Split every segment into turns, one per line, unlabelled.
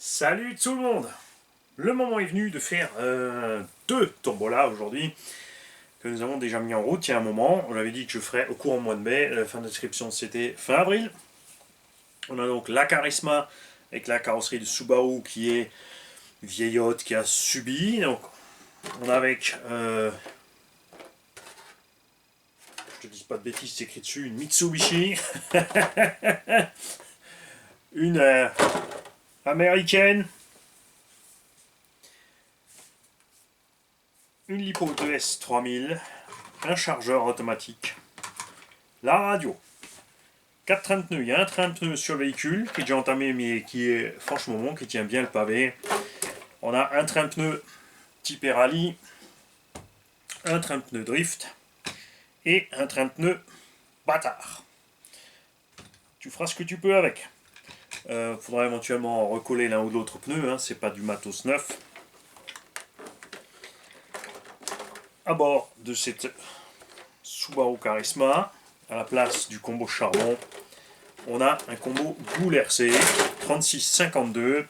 Salut tout le monde. Le moment est venu de faire deux tombolas aujourd'hui que nous avons déjà mis en route il y a un moment. On avait dit que je ferais au cours du mois de mai. La fin d'inscription c'était fin avril. On a donc la Charisma avec la carrosserie de Subaru qui est vieillotte, qui a subi. Donc on a avec, je te dis pas de bêtises, c'est écrit dessus, une Mitsubishi, une américaine, une Lipo 2S 3000, un chargeur automatique, la radio, 4 trains de pneus. Il y a un train de pneus sur le véhicule qui est déjà entamé mais qui est franchement bon, qui tient bien le pavé. On a un train de pneus type rallye, un train de pneus drift et un train de pneus bâtard. Tu feras ce que tu peux avec. Faudra éventuellement recoller l'un ou l'autre pneu, hein, c'est pas du matos neuf. À bord de cette Subaru Charisma, à la place du combo charbon, on a un combo Goul RC 3652.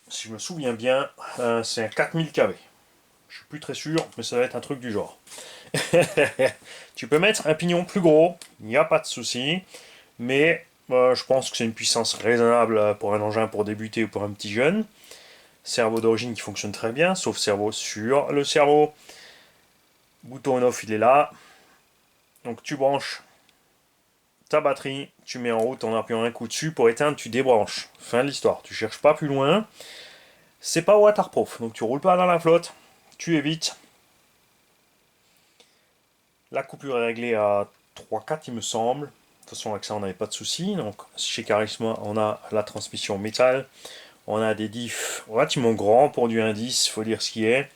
Si je me souviens bien, c'est un 4000 kV. Je suis plus très sûr, mais ça va être un truc du genre. Tu peux mettre un pignon plus gros, il n'y a pas de souci, mais je pense que c'est une puissance raisonnable pour un engin pour débuter ou pour un petit jeune. Cerveau d'origine qui fonctionne très bien, sauf cerveau sur le cerveau. Bouton on-off, il est là. Donc tu branches ta batterie, tu mets en route en appuyant un coup dessus. Pour éteindre, tu débranches. Fin de l'histoire. Tu cherches pas plus loin. C'est pas waterproof, donc tu roules pas dans la flotte. Tu évites. La coupure est réglée à 3-4, il me semble. De toute façon, avec ça, on n'avait pas de soucis. Donc, chez Charisma, on a la transmission métal. On a des diffs relativement grands pour du 1.10, il faut dire ce qui est.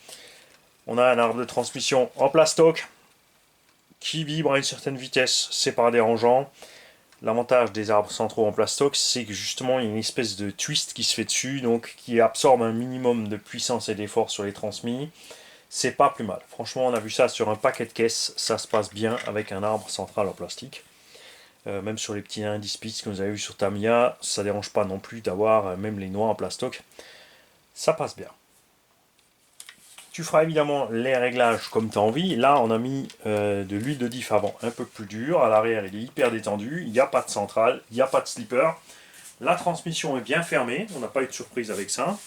On a un arbre de transmission en plastoc qui vibre à une certaine vitesse, c'est pas dérangeant. L'avantage des arbres centraux en plastoc, c'est que justement il y a une espèce de twist qui se fait dessus, donc qui absorbe un minimum de puissance et d'effort sur les transmis. C'est pas plus mal. Franchement, on a vu ça sur un paquet de caisses, ça se passe bien avec un arbre central en plastique. Même sur les petits indices que vous avez vu sur Tamiya, ça dérange pas non plus d'avoir même les noix en plastoc. Ça passe bien. Tu feras évidemment les réglages comme tu as envie. Là, on a mis de l'huile de diff avant un peu plus dure. À l'arrière, il est hyper détendu. Il n'y a pas de centrale, il n'y a pas de slipper. La transmission est bien fermée. On n'a pas eu de surprise avec ça.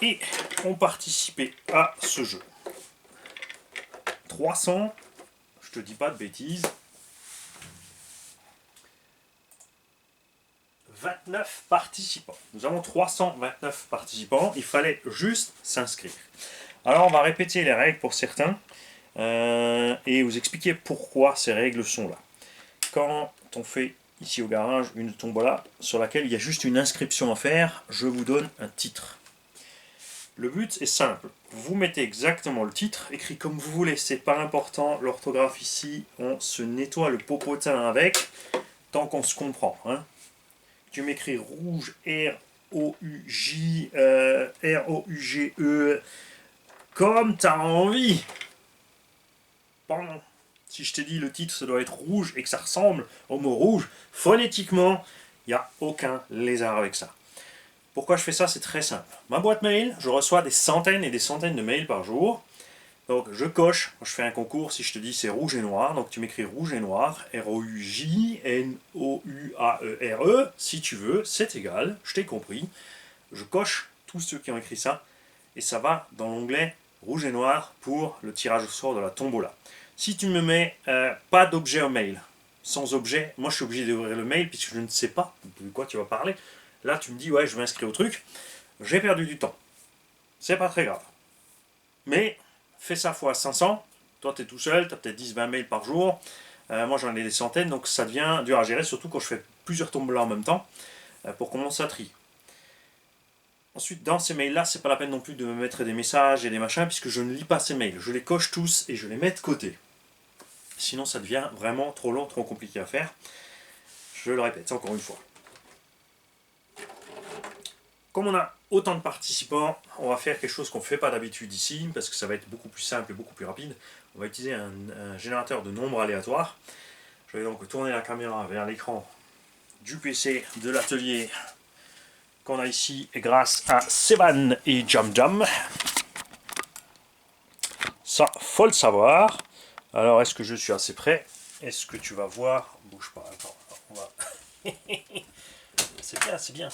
Et on participait à ce jeu. 300, je te dis pas de bêtises, 29 participants. Nous avons 329 participants. Il fallait juste s'inscrire. Alors on va répéter les règles pour certains et vous expliquer pourquoi ces règles sont là. Quand on fait ici au garage une tombola sur laquelle il y a juste une inscription à faire, je vous donne un titre. Le but est simple. Vous mettez exactement le titre, écrit comme vous voulez, c'est pas important. L'orthographe ici, on se nettoie le popotin avec, tant qu'on se comprend. Hein. Tu m'écris rouge, R-O-U-J, R-O-U-G-E, comme tu as envie. Pardon. Si je t'ai dit le titre, ça doit être rouge et que ça ressemble au mot rouge, phonétiquement, il n'y a aucun lézard avec ça. Pourquoi je fais ça? C'est très simple. Ma boîte mail, je reçois des centaines et des centaines de mails par jour. Donc je coche, je fais un concours, si je te dis c'est rouge et noir, donc tu m'écris rouge et noir, R-O-U-J-N-O-U-A-E-R-E, si tu veux, c'est égal, je t'ai compris. Je coche tous ceux qui ont écrit ça, et ça va dans l'onglet rouge et noir pour le tirage au sort de la tombola. Si tu me mets pas d'objet au mail, sans objet, moi je suis obligé d'ouvrir le mail puisque je ne sais pas de quoi tu vas parler. Là tu me dis ouais je m'inscris au truc, j'ai perdu du temps. C'est pas très grave. Mais fais ça fois 500, toi tu es tout seul, tu as peut-être 10-20 mails par jour, moi j'en ai des centaines, donc ça devient dur à gérer, surtout quand je fais plusieurs tombolas en même temps, pour qu'on ça trie. Ensuite, dans ces mails-là, c'est pas la peine non plus de me mettre des messages et des machins, puisque je ne lis pas ces mails. Je les coche tous et je les mets de côté. Sinon, ça devient vraiment trop long, trop compliqué à faire. Je le répète encore une fois. comme on a autant de participants, on va faire quelque chose qu'on ne fait pas d'habitude ici, parce que ça va être beaucoup plus simple et beaucoup plus rapide. On va utiliser un générateur de nombres aléatoires. Je vais donc tourner la caméra vers l'écran du PC de l'atelier qu'on a ici grâce à Sevan et Jam Jam. Ça, faut le savoir. Alors, est-ce que je suis assez prêt? Est-ce que tu vas voir? Bouge pas, attends, on va... C'est bien, c'est bien.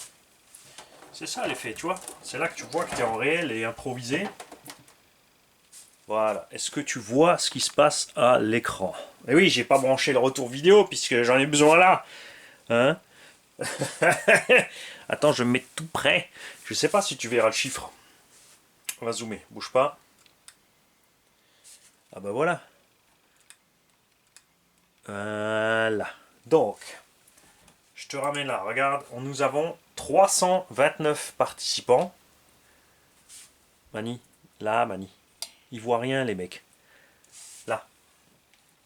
C'est ça l'effet, tu vois. C'est là que tu vois que tu es en réel et improvisé. Voilà. Est-ce que tu vois ce qui se passe à l'écran? Et oui, j'ai pas branché le retour vidéo puisque j'en ai besoin là. Hein? Attends, je me mets tout près. Je sais pas si tu verras le chiffre. On va zoomer, bouge pas. Ah bah voilà. Voilà. Donc, je te ramène là. Regarde, nous avons 329 participants. Mani, là, Mani. Ils voient rien, les mecs. Là.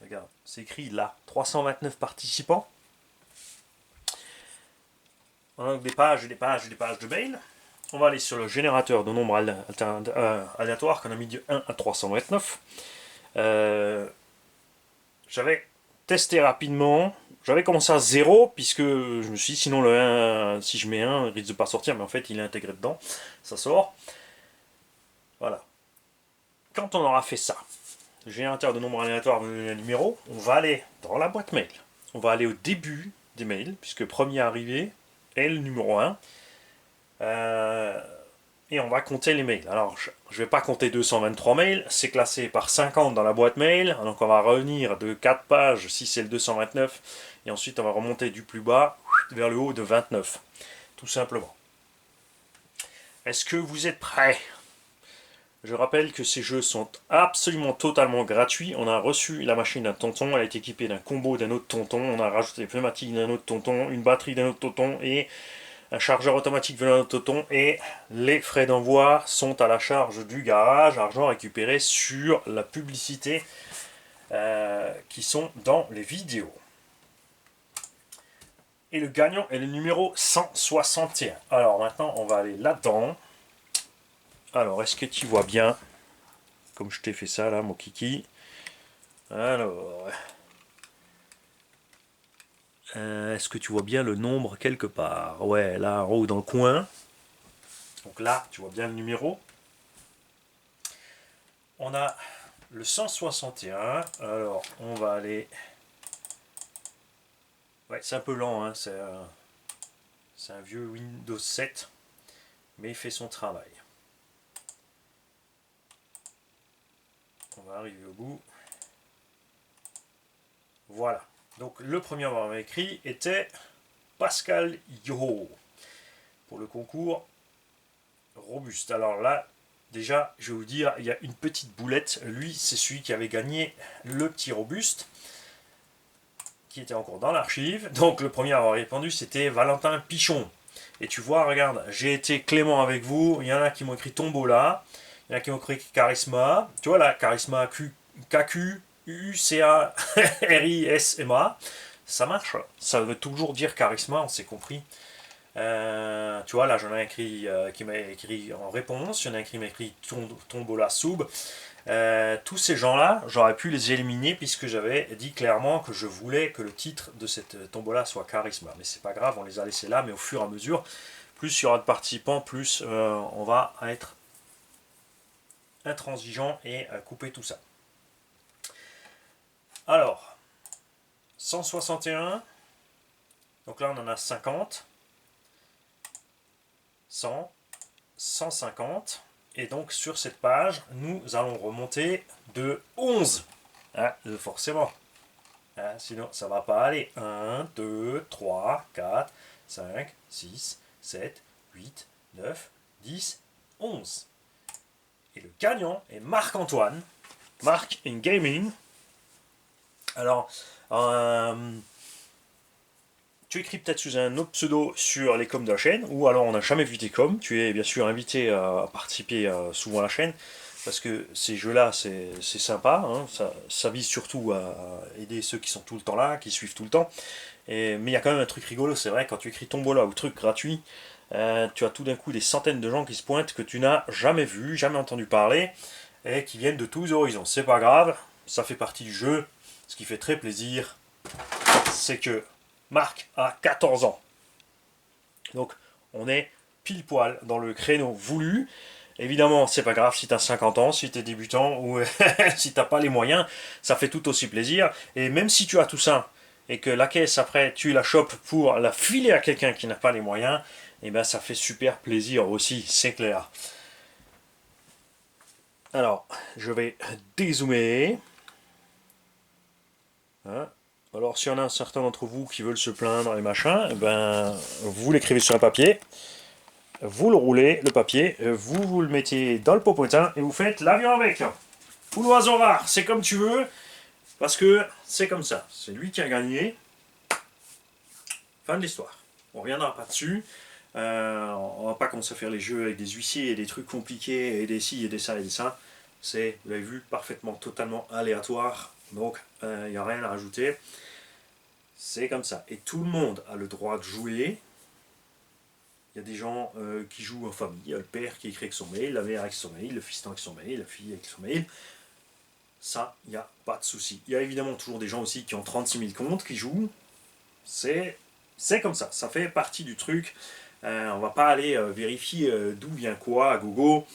Regarde, c'est écrit là. 329 participants. On a des pages et des pages et des pages de mail. On va aller sur le générateur de nombres aléatoires qu'on a mis de 1 à 329. J'avais testé rapidement. J'avais commencé à 0 puisque je me suis dit sinon le 1, si je mets 1, il risque de pas sortir, mais en fait il est intégré dedans. Ça sort. Voilà. Quand on aura fait ça, le générateur de nombres aléatoires de numéro, on va aller dans la boîte mail. On va aller au début des mails, puisque premier arrivé est le numéro 1. Et on va compter les mails. Alors, je ne vais pas compter 223 mails, c'est classé par 50 dans la boîte mail, donc on va revenir de 4 pages si c'est le 229, et ensuite on va remonter du plus bas vers le haut de 29, tout simplement. Est-ce que vous êtes prêts? Je rappelle que ces jeux sont absolument totalement gratuits. On a reçu la machine d'un tonton, elle est équipée d'un combo d'un autre tonton, on a rajouté des pneumatiques d'un autre tonton, une batterie d'un autre tonton, et un chargeur automatique venant de tonton, et les frais d'envoi sont à la charge du garage, argent récupéré sur la publicité qui sont dans les vidéos. Et le gagnant est le numéro 161. Alors maintenant on va aller là-dedans. Alors est-ce que tu vois bien, comme je t'ai fait ça là mon kiki? Alors... est-ce que tu vois bien le nombre quelque part? Ouais, là en haut dans le coin. Donc là, tu vois bien le numéro. On a le 161. Alors, on va aller... Ouais, c'est un peu lent, hein. C'est un vieux Windows 7. Mais il fait son travail. On va arriver au bout. Voilà. Donc le premier à avoir écrit était Pascal Yoho pour le concours robuste. Alors là, déjà, je vais vous dire, il y a une petite boulette. Lui, c'est celui qui avait gagné le petit robuste, qui était encore dans l'archive. Donc le premier à avoir répondu, c'était Valentin Pichon. Et tu vois, regarde, j'ai été clément avec vous. Il y en a qui m'ont écrit Tombola, il y en a qui m'ont écrit Charisma. Tu vois là, Charisma, KQ, UCARISMA. Ça marche. Ça veut toujours dire Charisma, on s'est compris. Tu vois, là, j'en ai écrit qui m'a écrit en réponse. Il y en a qui m'a écrit Tombola Soub. Tous ces gens-là, j'aurais pu les éliminer puisque j'avais dit clairement que je voulais que le titre de cette tombola soit Charisma. Mais c'est pas grave, on les a laissés là, mais au fur et à mesure, plus il y aura de participants, plus on va être intransigeant et couper tout ça. Alors, 161, donc là on en a 50, 100, 150, et donc sur cette page, nous allons remonter de 11, hein, forcément, hein, sinon ça va pas aller. 1, 2, 3, 4, 5, 6, 7, 8, 9, 10, 11. Et le gagnant est Marc-Antoine, Marc in Gaming. Alors, tu écris peut-être sous un autre pseudo sur les coms de la chaîne, ou alors on n'a jamais vu tes coms. Tu es bien sûr invité à participer souvent à la chaîne, parce que ces jeux-là, c'est sympa. Hein, ça vise surtout à aider ceux qui sont tout le temps là, qui suivent tout le temps. Mais il y a quand même un truc rigolo, c'est vrai, quand tu écris Tombola ou truc gratuit, tu as tout d'un coup des centaines de gens qui se pointent que tu n'as jamais vu, jamais entendu parler, et qui viennent de tous les horizons. C'est pas grave, ça fait partie du jeu. Ce qui fait très plaisir, c'est que Marc a 14 ans. Donc on est pile poil dans le créneau voulu. Évidemment, c'est pas grave si tu as 50 ans, si tu es débutant ou si t'as pas les moyens, ça fait tout aussi plaisir. Et même si tu as tout ça et que la caisse après tu la chopes pour la filer à quelqu'un qui n'a pas les moyens, et ben ça fait super plaisir aussi, c'est clair. Alors, je vais dézoomer. Hein. Alors, s'il y en a un certain d'entre vous qui veulent se plaindre et machin, ben, vous l'écrivez sur un papier, vous le roulez, le papier, vous le mettez dans le popotin et vous faites l'avion avec. Ou l'oiseau rare, c'est comme tu veux, parce que c'est comme ça. C'est lui qui a gagné. Fin de l'histoire. On ne reviendra pas dessus. On va pas commencer à faire les jeux avec des huissiers et des trucs compliqués et des ci et des ça et des ça. C'est, vous l'avez vu, parfaitement, totalement aléatoire. Donc, il n'y a rien à rajouter. C'est comme ça. Et tout le monde a le droit de jouer. Il y a des gens qui jouent en famille. Il y a le père qui écrit avec son mail, la mère avec son mail, le fiston avec son mail, la fille avec son mail. Ça, il n'y a pas de souci. Il y a évidemment toujours des gens aussi qui ont 36 000 comptes, qui jouent. C'est comme ça. Ça fait partie du truc. On va pas aller vérifier d'où vient quoi à gogo.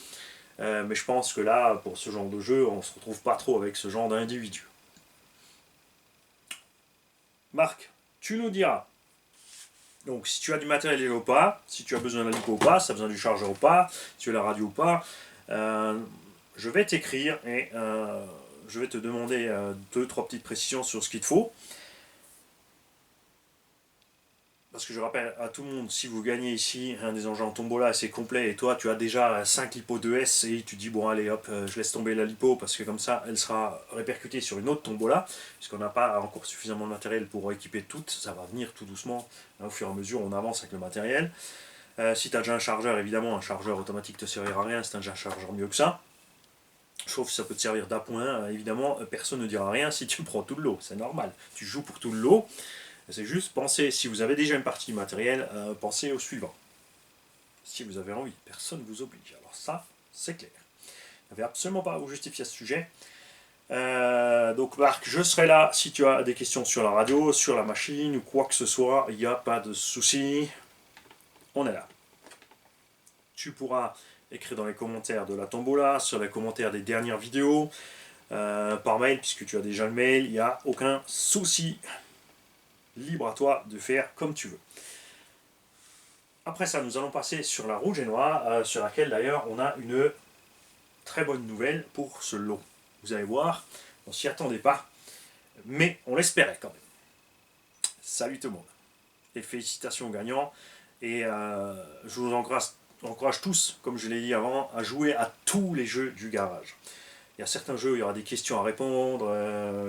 Mais je pense que là, pour ce genre de jeu, on se retrouve pas trop avec ce genre d'individu. Marc, tu nous diras. Donc, si tu as du matériel ou pas, si tu as besoin d'un lipo ou pas, si tu as besoin du chargeur ou pas, si tu as la radio ou pas, je vais t'écrire et je vais te demander 2-3 petites précisions sur ce qu'il te faut. Parce que je rappelle à tout le monde, si vous gagnez ici un des engins en tombola, c'est complet, et toi tu as déjà 5 lipo 2S, et tu dis bon allez hop, je laisse tomber la lipo, parce que comme ça elle sera répercutée sur une autre tombola, puisqu'on n'a pas encore suffisamment de matériel pour équiper toutes, ça va venir tout doucement, hein, au fur et à mesure on avance avec le matériel. Si tu as déjà un chargeur, évidemment un chargeur automatique te servira à rien, si tu as déjà un chargeur mieux que ça. Sauf que ça peut te servir d'appoint, évidemment personne ne dira rien si tu prends tout le lot, c'est normal, tu joues pour tout le lot. C'est juste penser, si vous avez déjà une partie matérielle, pensez au suivant. Si vous avez envie, personne ne vous oblige. Alors ça, c'est clair. Vous n'avez absolument pas à vous justifier à ce sujet. Donc Marc, je serai là si tu as des questions sur la radio, sur la machine ou quoi que ce soit. Il n'y a pas de souci. On est là. Tu pourras écrire dans les commentaires de la tombola, sur les commentaires des dernières vidéos, par mail, puisque tu as déjà le mail. Il n'y a aucun souci. Libre à toi de faire comme tu veux. Après ça, nous allons passer sur la rouge et noire, sur laquelle d'ailleurs on a une très bonne nouvelle pour ce lot. Vous allez voir, on s'y attendait pas, mais on l'espérait quand même. Salut tout le monde, et félicitations aux gagnants, et je vous encourage tous, comme je l'ai dit avant, à jouer à tous les jeux du garage. Il y a certains jeux, il y aura des questions à répondre,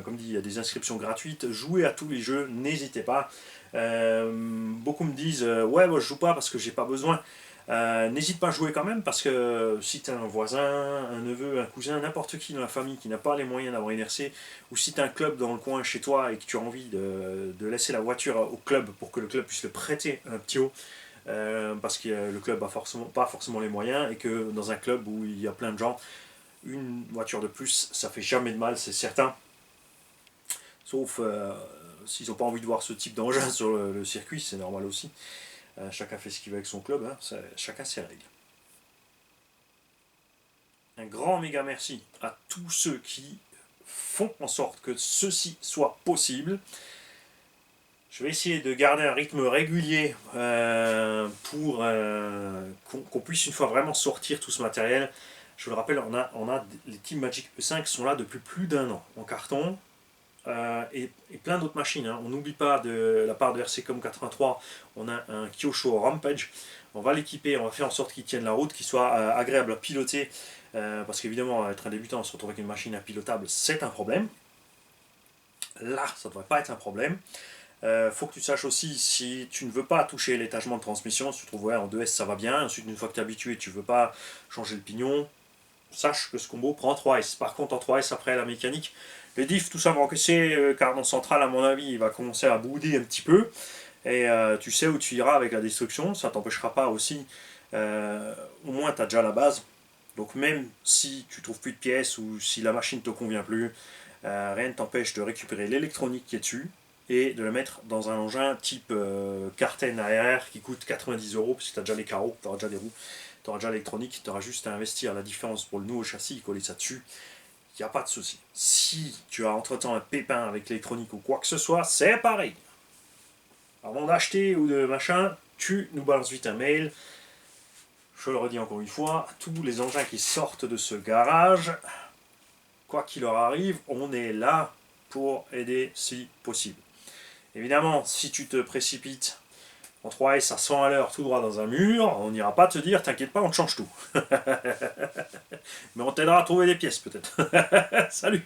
comme dit, il y a des inscriptions gratuites. Jouez à tous les jeux, n'hésitez pas. Beaucoup me disent ouais, moi je joue pas parce que j'ai pas besoin. N'hésite pas à jouer quand même, parce que si tu as un voisin, un neveu, un cousin, n'importe qui dans la famille qui n'a pas les moyens d'avoir une RC, ou si tu as un club dans le coin chez toi et que tu as envie de laisser la voiture au club pour que le club puisse le prêter un petit haut, parce que le club n'a pas forcément les moyens, et que dans un club où il y a plein de gens, une voiture de plus, ça fait jamais de mal, c'est certain. Sauf s'ils n'ont pas envie de voir ce type d'engin sur le circuit, c'est normal aussi. Chacun fait ce qu'il veut avec son club, hein, chacun ses règles. Un grand méga merci à tous ceux qui font en sorte que ceci soit possible. Je vais essayer de garder un rythme régulier pour qu'on puisse une fois vraiment sortir tout ce matériel. Je vous le rappelle, les Team Magic E5 sont là depuis plus d'1 an en carton, et plein d'autres machines. Hein. On n'oublie pas de la part de RCCOM 83, on a un Kyosho Rampage. On va l'équiper, on va faire en sorte qu'il tienne la route, qu'il soit agréable à piloter, parce qu'évidemment, être un débutant, on se retrouve avec une machine impilotable, c'est un problème. Là, ça ne devrait pas être un problème. Faut que tu saches aussi, si tu ne veux pas toucher l'étagement de transmission, si tu trouves ouais, en 2S ça va bien, ensuite une fois que tu es habitué, tu ne veux pas changer le pignon, sache que ce combo prend 3S. Par contre en 3S après la mécanique, les diffs tout ça va encaisser, car dans central à mon avis il va commencer à bouder un petit peu, et tu sais où tu iras avec la destruction, ça t'empêchera pas aussi, au moins tu as déjà la base. Donc même si tu trouves plus de pièces ou si la machine ne te convient plus, rien ne t'empêche de récupérer l'électronique qui est dessus et de la mettre dans un engin type Carten ARR qui coûte 90 € parce que tu as déjà les carreaux, tu auras déjà les roues, tu auras déjà l'électronique, tu auras juste à investir la différence pour le nouveau châssis, coller ça dessus. Il n'y a pas de souci. Si tu as entre-temps un pépin avec l'électronique ou quoi que ce soit, c'est pareil. Avant d'acheter ou de machin, tu nous balances vite un mail. Je le redis encore une fois, tous les engins qui sortent de ce garage, quoi qu'il leur arrive, on est là pour aider si possible. Évidemment, si tu te précipites en 3S à 100 à l'heure tout droit dans un mur, on n'ira pas te dire t'inquiète pas, on te change tout. Mais on t'aidera à trouver des pièces peut-être. Salut!